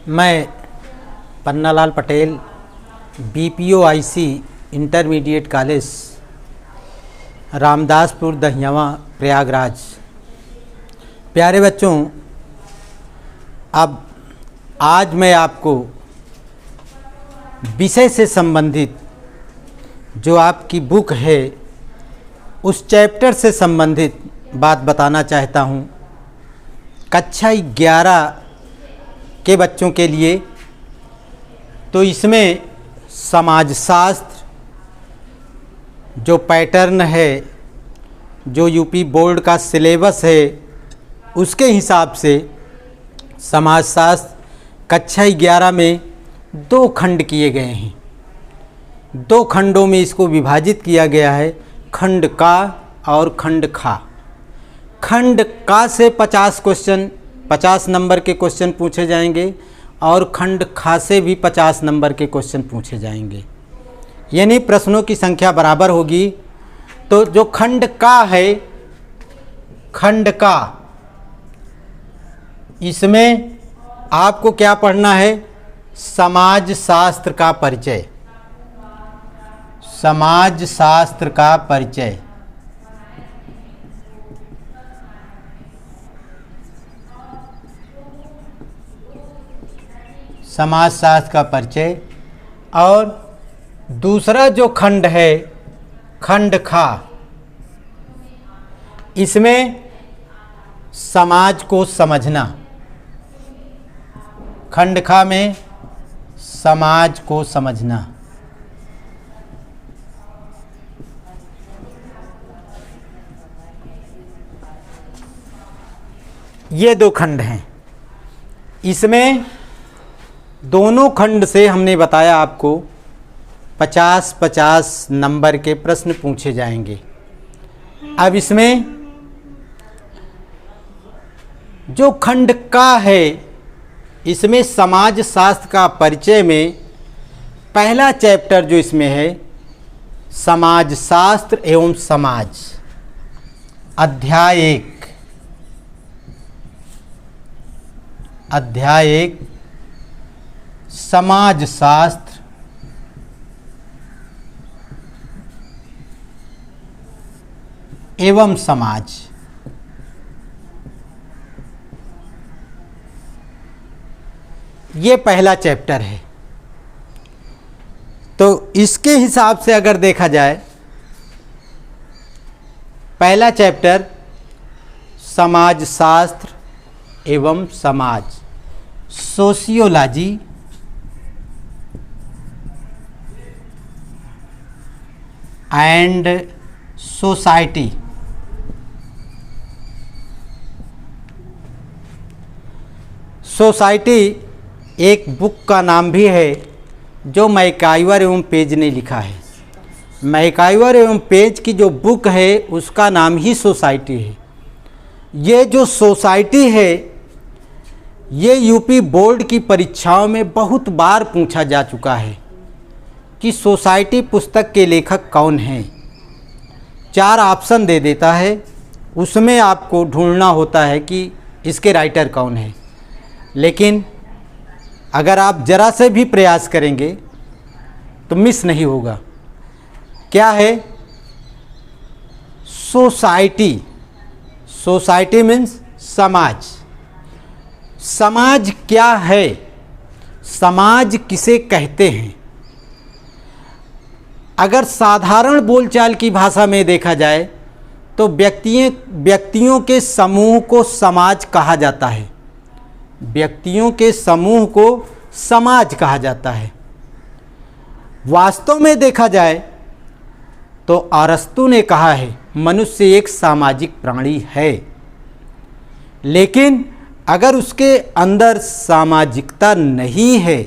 मैं Pannalal Patel BPOIC intermediate college Ramdaspur Dahiyawa Prayagraj. प्यारे बच्चों, अब आज मैं आपको विषय से संबंधित जो आपकी बुक है उस चैप्टर से संबंधित बात बताना चाहता हूँ। कक्षा 11 के बच्चों के लिए तो इसमें समाजशास्त्र जो पैटर्न है, जो यूपी बोर्ड का सिलेबस है, उसके हिसाब से समाजशास्त्र कक्षा 11 में 2 खंड किए गए हैं। 2 खंडों में इसको विभाजित किया गया है, खंड का और खंड खा। खंड का से 50 क्वेश्चन 50 नंबर के क्वेश्चन पूछे जाएंगे और खंड खा से भी 50 नंबर के क्वेश्चन पूछे जाएंगे, यानी प्रश्नों की संख्या बराबर होगी। तो जो खंड का है, खंड का, इसमें आपको क्या पढ़ना है? समाजशास्त्र का परिचय। समाजशास्त्र का परिचय, समाजशास्त्र का परिचय। और दूसरा जो खंड है खंड खा, इसमें समाज को समझना। खंड खा में समाज को समझना। ये 2 खंड हैं। इसमें दोनों खंड से हमने बताया आपको 50-50 नंबर के प्रश्न पूछे जाएंगे। अब इसमें जो खंड का है, इसमें समाजशास्त्र का परिचय में पहला चैप्टर जो इसमें है, समाजशास्त्र एवं समाज, अध्याय 1। अध्याय 1 समाजशास्त्र एवं समाज। ये पहला चैप्टर है। तो इसके हिसाब से अगर देखा जाए, पहला चैप्टर समाजशास्त्र एवं समाज, सोशियोलॉजी एंड सोसाइटी। सोसाइटी एक बुक का नाम भी है जो मैकाइवर एवं पेज ने लिखा है। मैकाइवर एवं पेज की जो बुक है उसका नाम ही सोसाइटी है। ये जो सोसाइटी है, ये यूपी बोर्ड की परीक्षाओं में बहुत बार पूछा जा चुका है कि सोसाइटी पुस्तक के लेखक कौन हैं। 4 ऑप्शन दे देता है, उसमें आपको ढूंढना होता है कि इसके राइटर कौन है। लेकिन अगर आप ज़रा से भी प्रयास करेंगे तो मिस नहीं होगा। क्या है? सोसाइटी। सोसाइटी मीन्स समाज। समाज क्या है? समाज किसे कहते हैं? अगर साधारण बोलचाल की भाषा में देखा जाए तो व्यक्तियों के समूह को समाज कहा जाता है। व्यक्तियों के समूह को समाज कहा जाता है। वास्तव में देखा जाए तो अरस्तु ने कहा है मनुष्य एक सामाजिक प्राणी है, लेकिन अगर उसके अंदर सामाजिकता नहीं है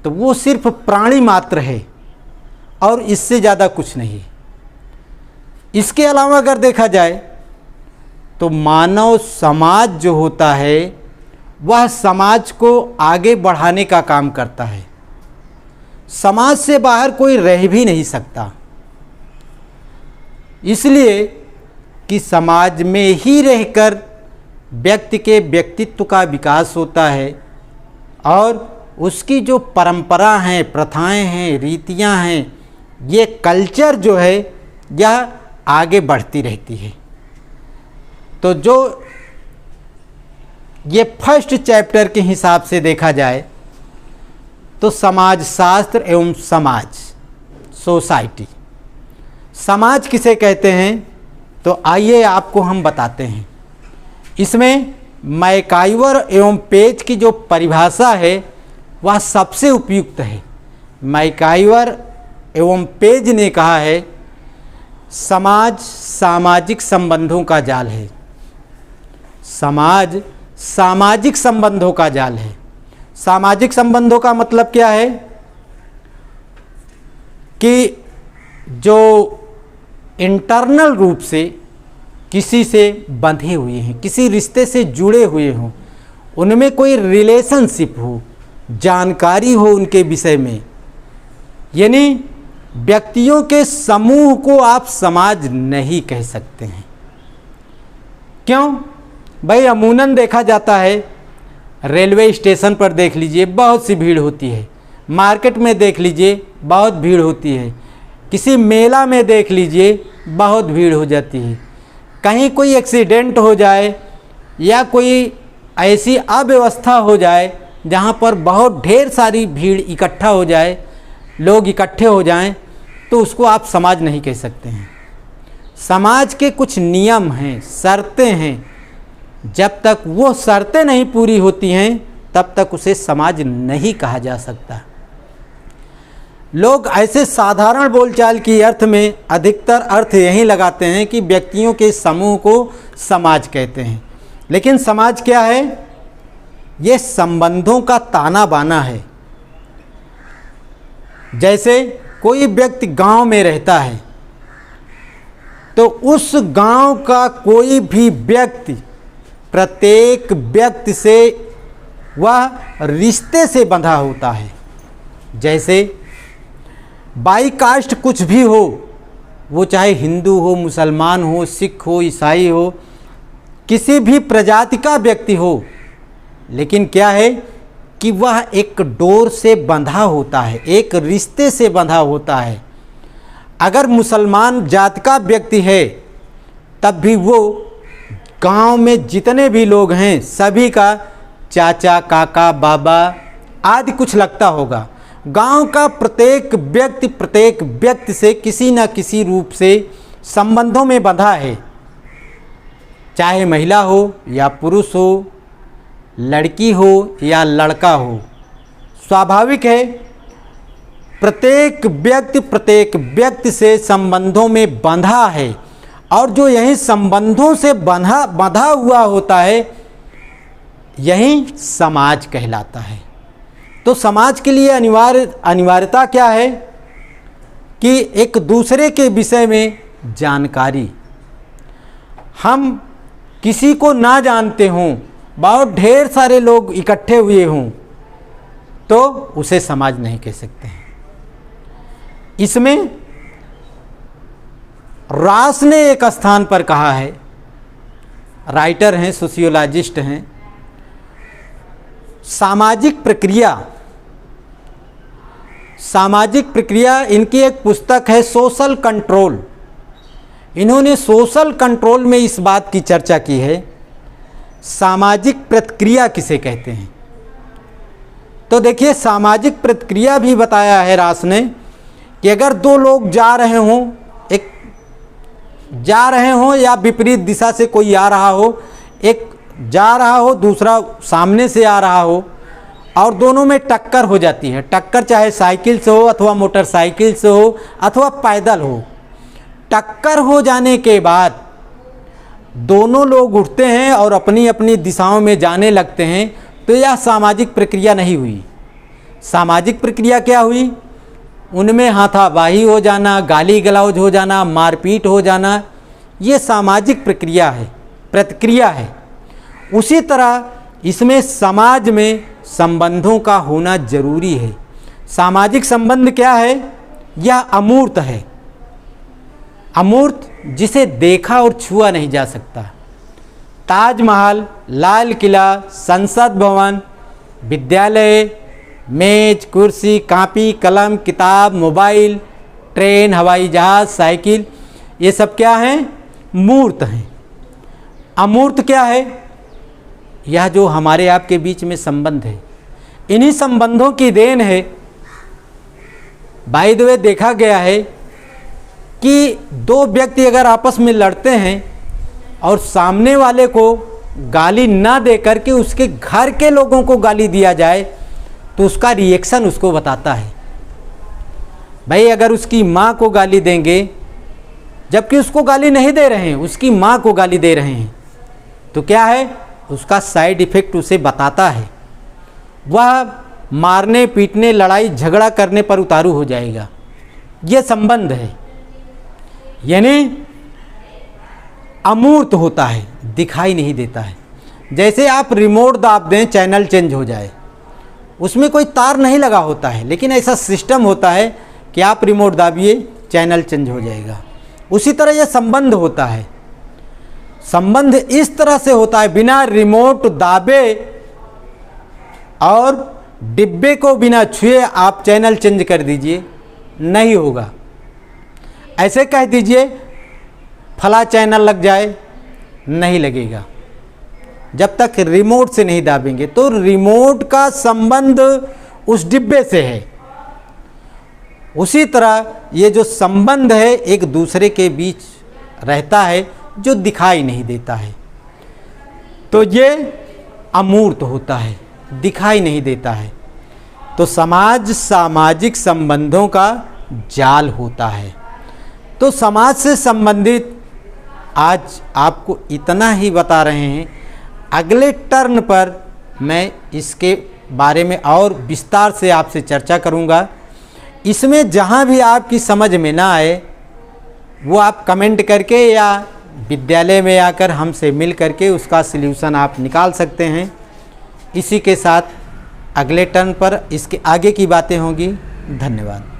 तो वो सिर्फ प्राणी मात्र है और इससे ज़्यादा कुछ नहीं। इसके अलावा अगर देखा जाए तो मानव समाज जो होता है वह समाज को आगे बढ़ाने का काम करता है। समाज से बाहर कोई रह भी नहीं सकता, इसलिए कि समाज में ही रहकर व्यक्ति के व्यक्तित्व का विकास होता है और उसकी जो परंपरा हैं, प्रथाएं हैं, रीतियां हैं, ये कल्चर जो है यह आगे बढ़ती रहती है। तो जो ये फर्स्ट चैप्टर के हिसाब से देखा जाए तो समाज शास्त्र एवं समाज, सोसाइटी, समाज किसे कहते हैं तो आइए आपको हम बताते हैं। इसमें मैकाइवर एवं पेज की जो परिभाषा है वह सबसे उपयुक्त है। मैकाइवर एवं पेज ने कहा है, समाज सामाजिक संबंधों का जाल है। समाज सामाजिक संबंधों का जाल है। सामाजिक संबंधों का मतलब क्या है कि जो इंटरनल रूप से किसी से बंधे हुए हैं, किसी रिश्ते से जुड़े हुए हों, उनमें कोई रिलेशनशिप हो, जानकारी हो उनके विषय में, यानी व्यक्तियों के समूह को आप समाज नहीं कह सकते हैं। क्यों भाई? अमूमन देखा जाता है, रेलवे स्टेशन पर देख लीजिए बहुत सी भीड़ होती है, मार्केट में देख लीजिए बहुत भीड़ होती है, किसी मेला में देख लीजिए बहुत भीड़ हो जाती है। कहीं कोई एक्सीडेंट हो जाए या कोई ऐसी अव्यवस्था हो जाए जहाँ पर बहुत ढेर सारी भीड़ इकट्ठा हो जाए, लोग इकट्ठे हो जाएं, तो उसको आप समाज नहीं कह सकते हैं। समाज के कुछ नियम हैं, शर्तें हैं, जब तक वो शर्तें नहीं पूरी होती हैं तब तक उसे समाज नहीं कहा जा सकता। लोग ऐसे साधारण बोलचाल की अर्थ में अधिकतर अर्थ यही लगाते हैं कि व्यक्तियों के समूह को समाज कहते हैं, लेकिन समाज क्या है? ये संबंधों का ताना बाना है। जैसे कोई व्यक्ति गांव में रहता है तो उस गांव का कोई भी व्यक्ति, प्रत्येक व्यक्ति से वह रिश्ते से बंधा होता है। जैसे बाई कास्ट कुछ भी हो, वो चाहे हिंदू हो, मुसलमान हो, सिख हो, ईसाई हो, किसी भी प्रजाति का व्यक्ति हो, लेकिन क्या है कि वह एक डोर से बंधा होता है, एक रिश्ते से बंधा होता है। अगर मुसलमान जात का व्यक्ति है तब भी वो गांव में जितने भी लोग हैं सभी का चाचा, काका, बाबा आदि कुछ लगता होगा। गांव का प्रत्येक व्यक्ति से किसी न किसी रूप से संबंधों में बंधा है, चाहे महिला हो या पुरुष हो, लड़की हो या लड़का हो। स्वाभाविक है प्रत्येक व्यक्ति से संबंधों में बंधा है, और जो यही संबंधों से बंधा हुआ होता है यही समाज कहलाता है। तो समाज के लिए अनिवार्यता क्या है कि एक दूसरे के विषय में जानकारी। हम किसी को ना जानते हों, बहुत ढेर सारे लोग इकट्ठे हुए हों, तो उसे समाज नहीं कह सकते हैं। इसमें रास ने एक स्थान पर कहा है, राइटर हैं, सोशियोलॉजिस्ट हैं, सामाजिक प्रक्रिया इनकी एक पुस्तक है सोशल कंट्रोल। इन्होंने सोशल कंट्रोल में इस बात की चर्चा की है, सामाजिक प्रतिक्रिया किसे कहते हैं। तो देखिए, सामाजिक प्रतिक्रिया भी बताया है रास ने कि अगर दो लोग जा रहे हों या विपरीत दिशा से कोई आ रहा हो, एक जा रहा हो, दूसरा सामने से आ रहा हो, और दोनों में टक्कर हो जाती है। टक्कर चाहे साइकिल से हो अथवा मोटरसाइकिल से हो अथवा पैदल हो। टक्कर हो जाने के बाद दोनों लोग उठते हैं और अपनी अपनी दिशाओं में जाने लगते हैं, तो यह सामाजिक प्रक्रिया नहीं हुई। सामाजिक प्रक्रिया क्या हुई? उनमें हाथापाई हो जाना, गाली गलौज हो जाना, मारपीट हो जाना, ये सामाजिक प्रतिक्रिया है। उसी तरह इसमें समाज में संबंधों का होना जरूरी है। सामाजिक संबंध क्या है? यह अमूर्त है, अमूर्त जिसे देखा और छुआ नहीं जा सकता। ताजमहल, लाल किला, संसद भवन, विद्यालय, मेज, कुर्सी, कापी, कलम, किताब, मोबाइल, ट्रेन, हवाई जहाज़, साइकिल, ये सब क्या हैं? मूर्त हैं। अमूर्त क्या है? यह जो हमारे आपके बीच में संबंध है, इन्हीं संबंधों की देन है। बाय द वे देखा गया है कि दो व्यक्ति अगर आपस में लड़ते हैं और सामने वाले को गाली ना दे करके उसके घर के लोगों को गाली दिया जाए तो उसका रिएक्शन उसको बताता है। भाई अगर उसकी माँ को गाली देंगे, जबकि उसको गाली नहीं दे रहे हैं, उसकी माँ को गाली दे रहे हैं, तो क्या है? उसका साइड इफ़ेक्ट उसे बताता है। वह मारने पीटने, लड़ाई झगड़ा करने पर उतारू हो जाएगा। ये संबंध है, यानी अमूर्त होता है, दिखाई नहीं देता है। जैसे आप रिमोट दाब दें, चैनल चेंज हो जाए, उसमें कोई तार नहीं लगा होता है, लेकिन ऐसा सिस्टम होता है कि आप रिमोट दाबिए, चैनल चेंज हो जाएगा। उसी तरह यह संबंध होता है। संबंध इस तरह से होता है, बिना रिमोट दाबे और डिब्बे को बिना छुए आप चैनल चेंज कर दीजिए, नहीं होगा। ऐसे कह दीजिए फला चैनल लग जाए, नहीं लगेगा जब तक रिमोट से नहीं दाबेंगे। तो रिमोट का संबंध उस डिब्बे से है। उसी तरह ये जो संबंध है एक दूसरे के बीच रहता है जो दिखाई नहीं देता है, तो ये अमूर्त होता है, दिखाई नहीं देता है। तो समाज सामाजिक संबंधों का जाल होता है। तो समाज से संबंधित आज आपको इतना ही बता रहे हैं। अगले टर्न पर मैं इसके बारे में और विस्तार से आपसे चर्चा करूंगा। इसमें जहां भी आपकी समझ में ना आए वो आप कमेंट करके या विद्यालय में आकर हमसे मिल करके उसका सल्यूशन आप निकाल सकते हैं। इसी के साथ अगले टर्न पर इसके आगे की बातें होंगी। धन्यवाद।